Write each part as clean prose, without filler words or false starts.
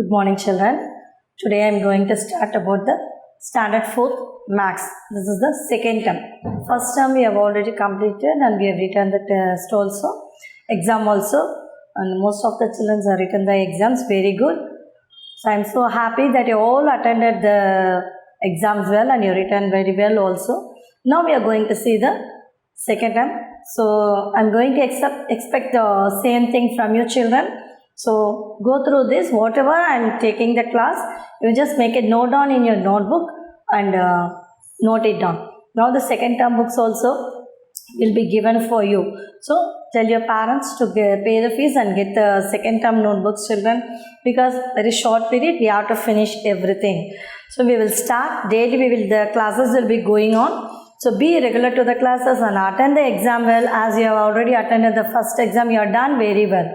Good morning, children. Today I am going to start about the standard 4th maths. This is the second term. First term we have already completed and we have written the test also, exam also, and most of the children have written the exams very good. So I am so happy that you all attended the exams well and you written very well also. Now we are going to see the second term. So I am going to expect the same thing from you, children. So go through this, whatever I am taking the class, you just make a note down in your notebook and note it down. Now the second term books also will be given for you. So tell your parents to pay the fees and get the second term notebooks, children, because very short period we have to finish everything. So we will start daily. The classes will be going on. So be regular to the classes and attend the exam well. As you have already attended the first exam, you are done very well.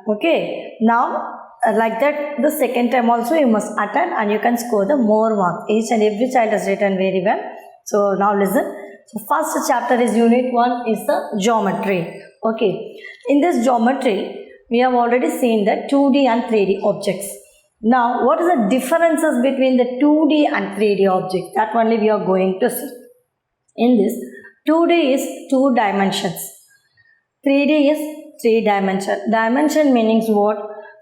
Okay, now like that the second time also you must attend and you can score the more marks. Each and every child has written very well. So now listen. So first chapter is unit 1 is the geometry. Okay, in this geometry we have already seen the 2D and 3D objects. Now what is the differences between the 2D and 3D objects? That only we are going to see. In this 2D is 2 dimensions, 3D is 3 dimension. Dimension means what?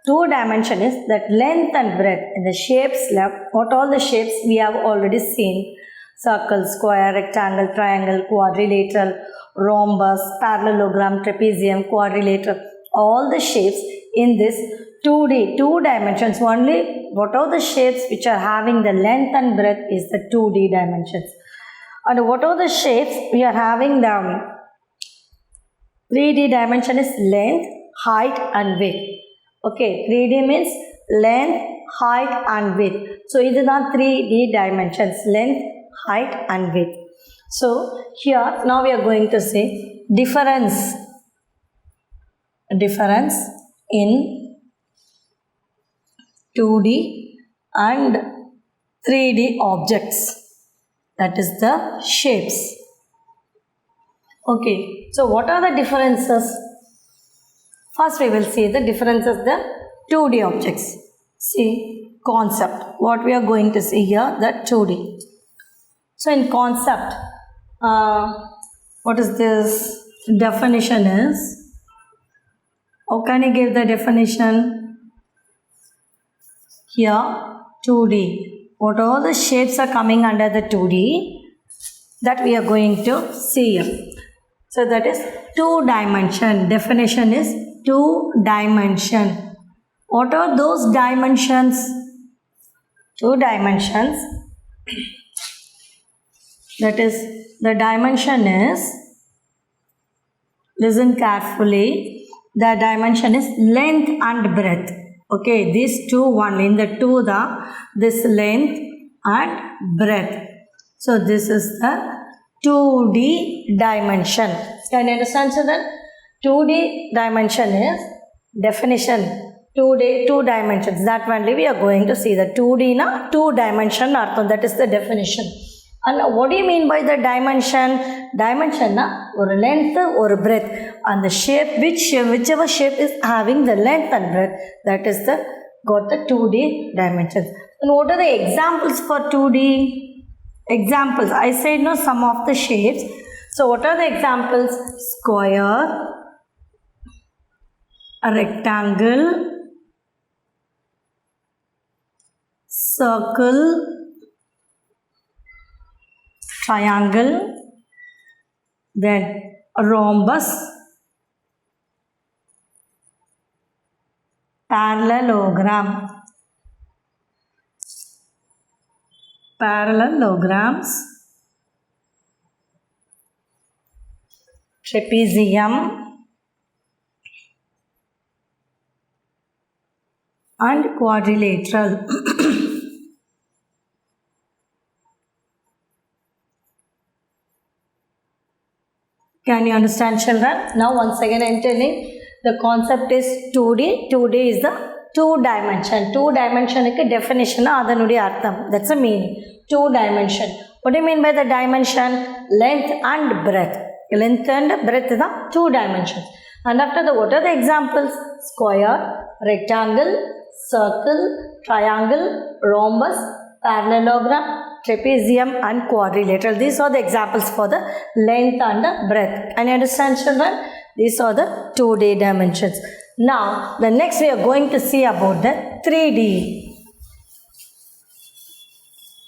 2 dimension is that length and breadth in the shapes left. What all the shapes we have already seen: circle, square, rectangle, triangle, quadrilateral, rhombus, parallelogram, trapezium, quadrilateral. All the shapes in this 2D, 2 dimensions only. What are the shapes which are having the length and breadth is the 2D dimensions. And what are the shapes we are having the 3D dimension is length, height and width. Okay, 3D means length, height and width. So, these are 3D dimensions, length, height and width. So, here now we are going to say difference in 2D and 3D objects. That is the shapes. Okay, so what are the differences? First we will see the differences the 2D objects. See, concept. What we are going to see here, the 2D. So in concept, what is this definition is? How can you give the definition? Here, 2D. What all the shapes are coming under the 2D? That we are going to see here. So that is 2 dimension. Definition is 2 dimension. What are those dimensions? 2 dimensions. That is, the dimension is, listen carefully, the dimension is length and breadth. Okay, these two only. In the 2, this length and breadth. So this is the 2D dimension. Can you understand, children? 2D dimension is definition. 2D, 2 dimensions. That only we are going to see. The 2D na 2 dimension artham. That is the definition. And what do you mean by the dimension? Dimension na or length or breadth. And the shape, whichever shape is having the length and breadth, that is the got the 2D dimensions. And what are the examples for 2D? Examples, I said no, some of the shapes. So what are the examples? Square, a rectangle, circle, triangle, then a rhombus, parallelogram. Parallelograms, trapezium and quadrilateral. Can you understand, children? Now once again I am telling the concept is 2D. 2D is the 2 dimension. 2 dimension is definition. That's the meaning. 2 dimension. What do you mean by the dimension? Length and breadth. Length and breadth is the 2 dimensions. And after the what are the examples? Square, rectangle, circle, triangle, rhombus, parallelogram, trapezium and quadrilateral. These are the examples for the length and the breadth. Can you understand, children? These are the 2D dimensions. Now the next we are going to see about the 3D.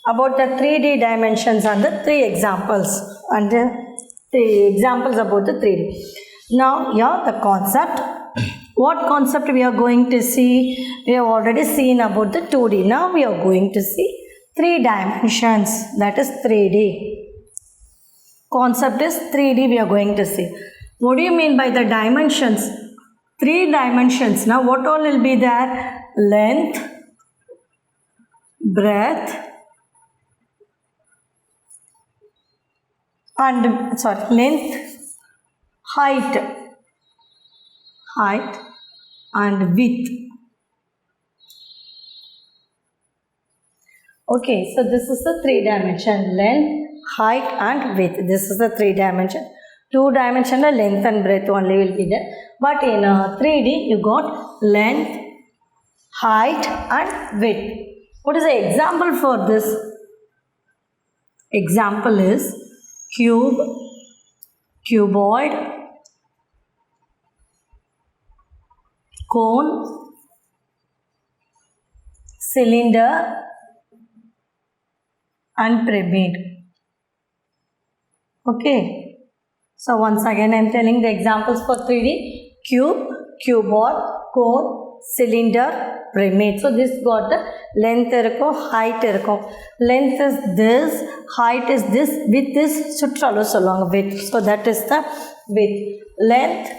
About the 3D dimensions and the 3 examples and the 3 examples about the 3D. Now here the concept. What concept we are going to see? We have already seen about the 2D. Now we are going to see 3 dimensions, that is 3D. Concept is 3D we are going to see. What do you mean by the dimensions? 3 dimensions. Now what all will be there? Length, breadth, and length, height and width. Okay, so this is the 3 dimension, length, height and width. This is the 3 dimension. 2 dimensional length and breadth only will be there, but in 3D you got length, height and width. What is the example for this? Example is cube, cuboid, cone, cylinder and pyramid. Okay, so once again I am telling the examples for 3D: cube, cuboid, cone, cylinder, pyramid. So this got the length irukko, height irukko. Length is this, height is this, width is sutralo solluvaanga width. So that is the width. Length,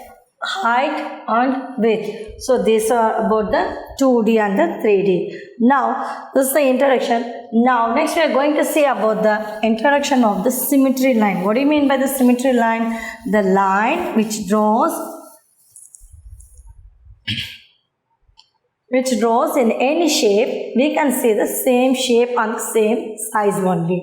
height and width. So these are about the 2D and the 3D. Now this is the introduction. Now next we are going to see about the introduction of the symmetry line. What do you mean by the symmetry line? The line which draws in any shape, we can see the same shape and same size only.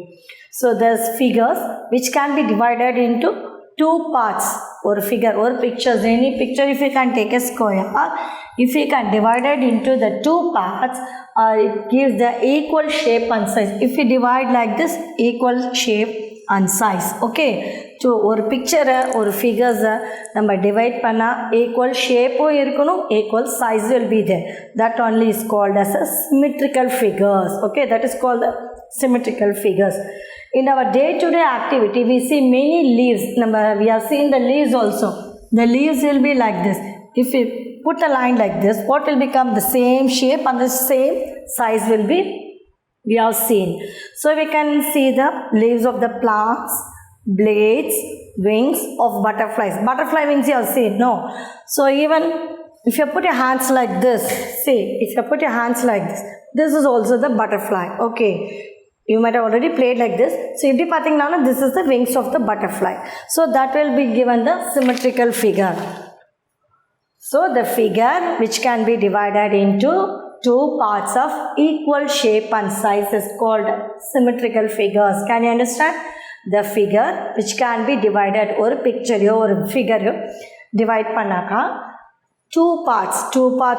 So there's figures which can be divided into 2 parts. Or figure or pictures, any picture, if you can take a square, if you can divide it into the 2 parts, it gives the equal shape and size. If you divide like this, equal shape and size. Okay, so or picture or figures நம்ம divide பண்ணா equal shape இருக்கணும், equal size will be there. That only is called as a symmetrical figures. Okay, that is called the symmetrical figures. In our day-to-day activity, we see many leaves. We have seen the leaves also. The leaves will be like this. If we put a line like this, what will become? The same shape and the same size will be, we have seen. So we can see the leaves of the plants, blades, wings of butterflies. Butterfly wings you have seen, no? So even if you put your hands like this, see, if you put your hands like this is also the butterfly. Okay. You might have already played like this. So, if you pathina, this is the wings of the butterfly. So, that will be given the symmetrical figure. So, the figure which can be divided into 2 parts of equal shape and size is called symmetrical figures. Can you understand? The figure which can be divided or picture or figure divide pannaka 2 parts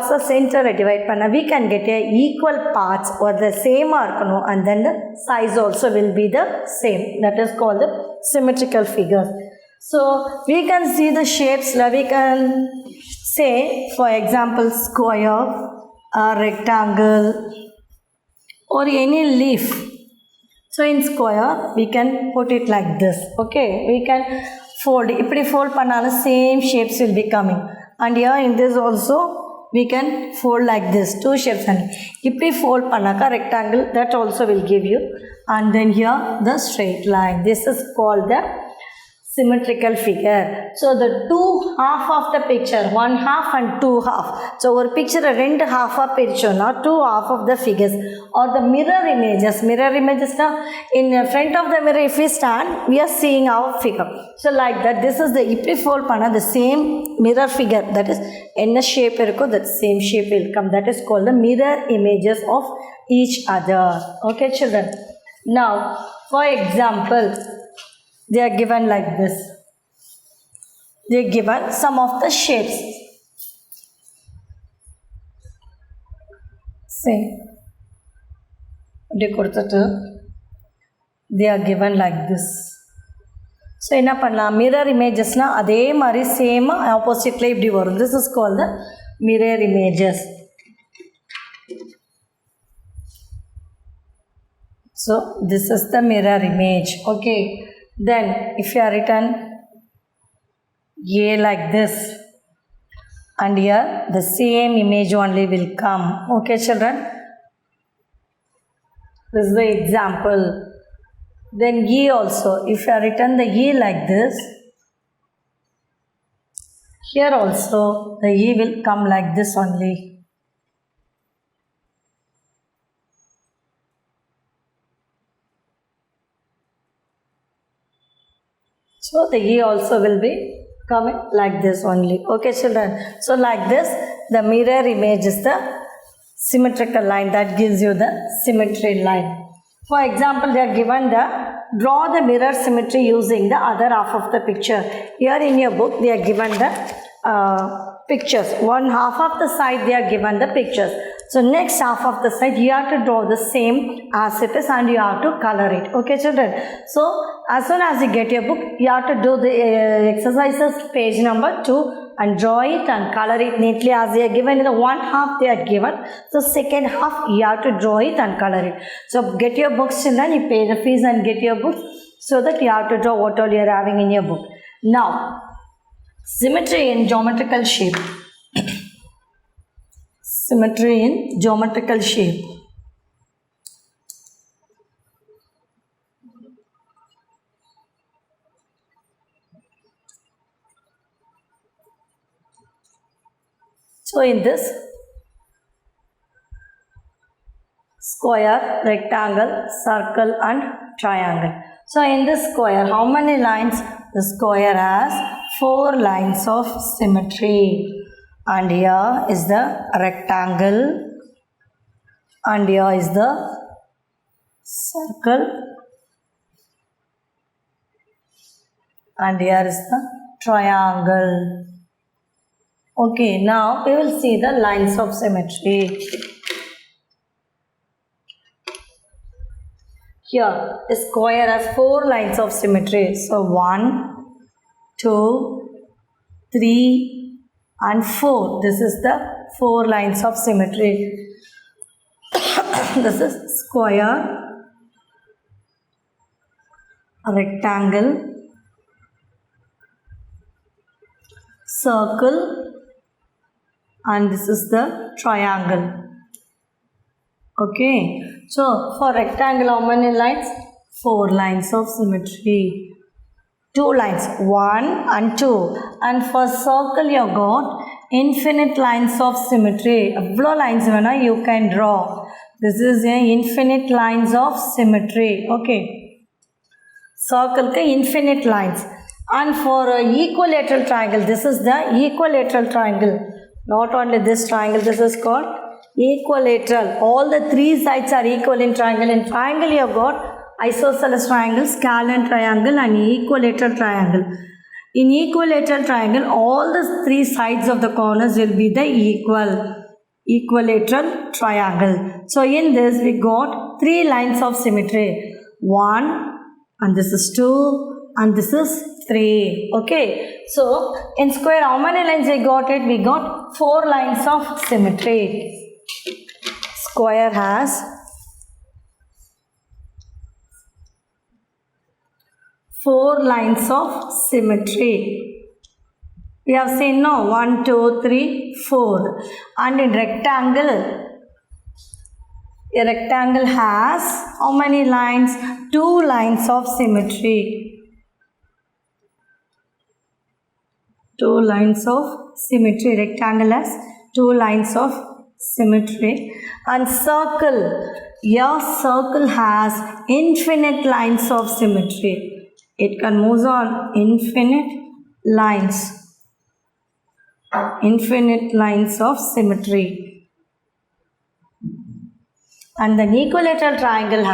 the center divide panna, we can get a equal parts or the same arkano, and then the size also will be the same. That is called the symmetrical figures. So we can see the shapes. We can say, for example, square, rectangle or any leaf. So in square we can put it like this. Okay, we can fold. If we fold panna, same shapes will be coming. And here in this also we can fold like this, 2 shapes. And if we fold panaka rectangle, that also will give you. And then here the straight line. This is called the symmetrical figure. So the 2 half of the picture, 1 half and 2 half. So our picture rendu half of picture, not 2 half of the figures, or the mirror images. Mirror images now, in front of the mirror if we stand, we are seeing our figure. So like that, this is the, if we fold panna, the same mirror figure, that is in a shape irukko, that same shape will come. That is called the mirror images of each other. Okay children. Now for example, they are given like this. They are given some of the shapes. See, இப்படி கொடுத்துட்டு they are given like this. So என்ன பண்ணலாம், mirror இமேஜஸ்னால் அதே மாதிரி same ஆப்போசிட்ல இப்படி வரும். This is called the mirror images. So this is the mirror image. Okay, then if you are written A like this, and here the same image only will come. Okay children, this is the example. Then E also, if you are written the E like this, here also the E will come like this only. So the E also will be coming like this only. Okay children, so like this the mirror image is the symmetrical line that gives you the symmetry line. For example, they are given the draw the mirror symmetry using the other half of the picture. Here in your book they are given the pictures. One half of the side they are given the pictures. So next half of the side you have to draw the same as it is and you have to color it. Okay children, so as soon as you get your book you have to do the exercises page number 2 and draw it and color it neatly as they are given in the one half they are given. So second half you have to draw it and color it. So get your books children, you pay the fees and get your books so that you have to draw what all you are having in your book. Now symmetry in geometrical shape. Symmetry in geometrical shape. So in this square, rectangle, circle and triangle. So in this square, how many lines? The square has 4 lines of symmetry. And here is the rectangle. And here is the circle. And here is the triangle. Okay, now we will see the lines of symmetry. Here, a square has 4 lines of symmetry. So 1, 2, 3 and 4. This is the 4 lines of symmetry. This is square, rectangle, circle and this is the triangle. Okay, so for rectangle how many lines? 4 lines of symmetry. 2 lines, 1 and 2. And for circle you have got infinite lines of symmetry. Avlo lines you can draw. This is a infinite lines of symmetry. Okay, circle ke infinite lines. And for equilateral triangle, this is the equilateral triangle. Not only this triangle, this is called equilateral. All the 3 sides are equal in triangle. In triangle you have got isosceles triangle, scalene triangle and equilateral triangle. In equilateral triangle, all the 3 sides of the corners will be the equilateral triangle. So in this we got 3 lines of symmetry. 1 and this is 2 and this is 3. Okay, so in square how many lines we got it? We got 4 lines of symmetry. Square has 4 lines of symmetry. We have seen no 1, 2, 3, 4. And in rectangle, a rectangle has how many lines? 2 lines of symmetry. 2 lines of symmetry. Rectangle has 2 lines of symmetry. And circle, your circle has infinite lines of symmetry. It can move on infinite lines of symmetry. And the equilateral triangle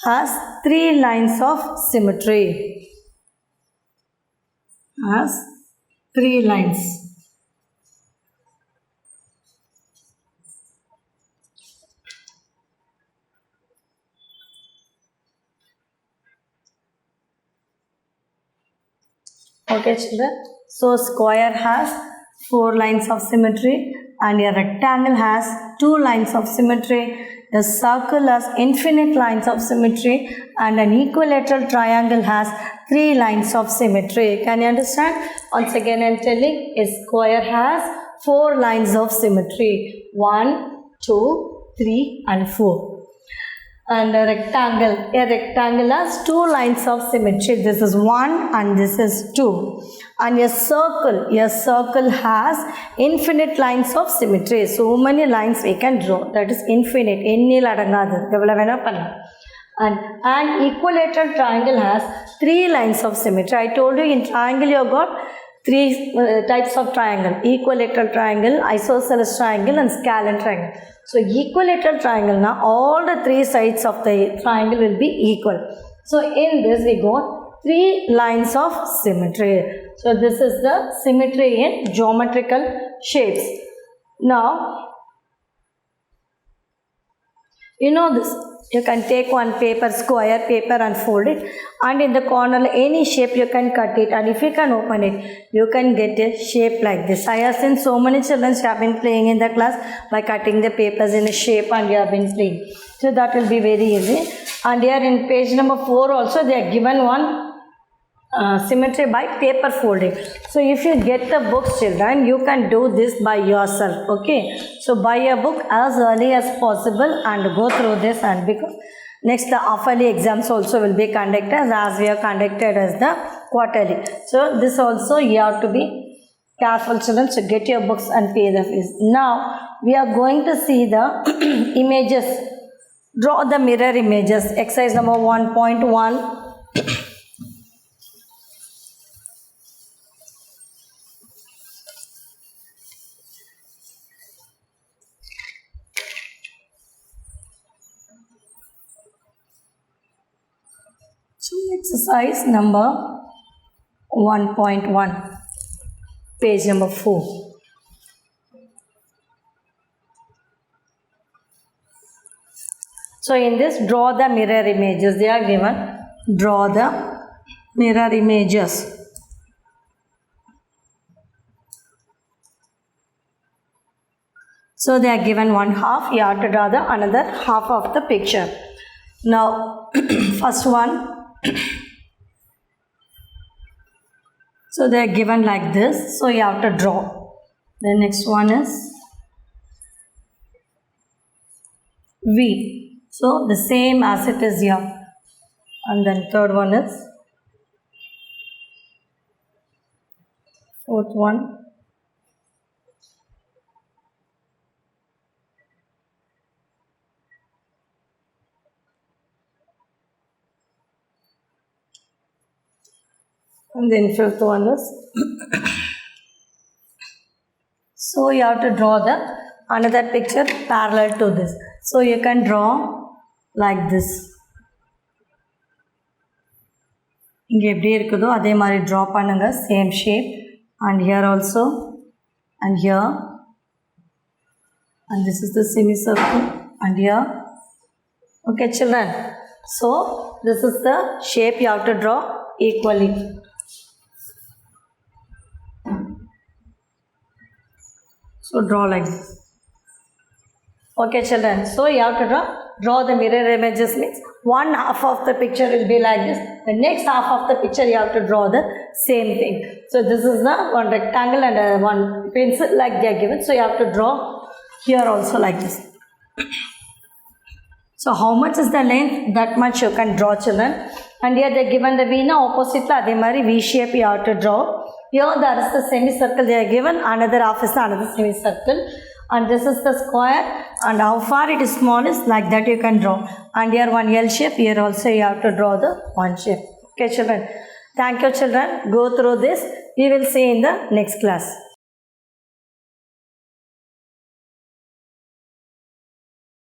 has 3 lines of symmetry. Has 3 lines. Okay, children. So square has 4 lines of symmetry and a rectangle has 2 lines of symmetry. A circle has infinite lines of symmetry and an equilateral triangle has 3 lines of symmetry. Can you understand? Once again I am telling, a square has 4 lines of symmetry. 1, 2, 3 and 4. And a rectangle has 2 lines of symmetry. This is 1 and this is 2. And a circle has infinite lines of symmetry. So many lines we can draw. That is infinite. And an equilateral triangle has 3 lines of symmetry. I told you in triangle you have got 3 types of triangle: equilateral triangle, isosceles triangle and scalene triangle. So equilateral triangle, now all the 3 sides of the triangle will be equal. So in this we got 3 lines of symmetry. So this is the symmetry in geometrical shapes. Now you know this. You can take one paper, square paper and fold it, and in the corner any shape you can cut it, and if you can open it, you can get a shape like this. I have seen so many children have been playing in the class by cutting the papers in a shape and you have been playing. So that will be very easy. And here in page number 4 also they are given one symmetry by paper folding. So if you get the books, children, you can do this by yourself. Okay, so buy a book as early as possible and go through this. And because next the half-yearly exams also will be conducted as we have conducted as the quarterly. So this also you have to be careful, children. So get your books and pay the fees. Now we are going to see the images. Draw the mirror images. Exercise number 1.1. So exercise number 1.1, page number 4. So in this, draw the mirror images. They are given. Draw the mirror images. So they are given one half. You have to draw the another half of the picture. Now first one. So they are given like this. So you have to draw. The next one is V. So the same as it is here. And then third one is, fourth one, and then fifth one is so you have to draw the another picture parallel to this. So you can draw like this. இங்கே எப்படி இருக்குதோ அதே மாதிரி draw பண்ணுங்க, same shape, and here also, and here, and this is the semicircle, and here. Okay, children. So this is the shape you have to draw equally. So draw like this. Okay, children. So you have to draw the mirror images means one half of the picture will be like this. The next half of the picture you have to draw the same thing. So this is the one rectangle and one pencil like they are given. So you have to draw here also like this. So how much is the length? That much you can draw, children. And here they are given the V na opposite la adhe mari V shape you have to draw. Here there is the semicircle they are given. Another half is another semicircle. And this is the square, and how far it is small is like that you can draw. And here one L shape, here also you have to draw the one shape. Okay, children. Thank you, children. Go through this. We will see in the next class.